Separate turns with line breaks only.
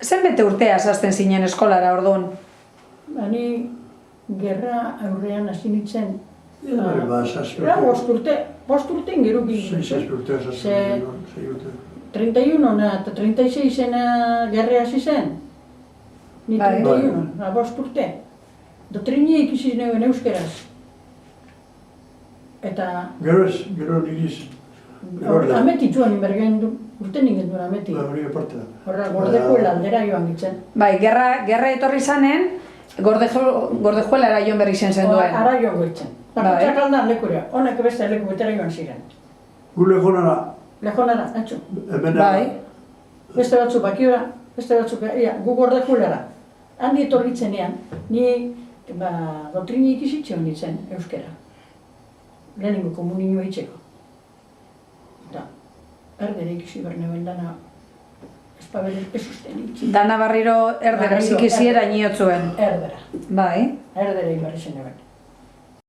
Zenbete urtea zazten zinen eskolara orduan?
Ni gerra aurrean hasi nintzen. Bost urte ingerukin.
6 urte zazten.
31 eta 36 gerra hasi zen. Ni 31, bost urte. Doktrinia ikisi neuen euskeraz. Eta...
Gero nigiz.
Ameti joan inbergen urte ningen duen ameti. Horra, Gordejuela aldera joan gitzen.
Bai, gerra etorri zanen, Gordejuelara joan berri zen duen.
Ara joan gitzen. Bakotxak aldan lekurea, honek beste leku betera joan ziren.
Gu lejonara.
Lejonara, atxo.
Bai.
Beste batzuk bakiora, beste batzuk, gu Gordejuelara. Handi etorritzenean, ni doktrini ikisitxe hon ditzen euskera. Lehenengo komunioa itxeko. Eta, erdere ikisi behar neuen dana, ez usten itxi.
Dana barriro erdera zikiziera niotzuen.
Erdera.
Bai.
Erdera ibarri zen neuen.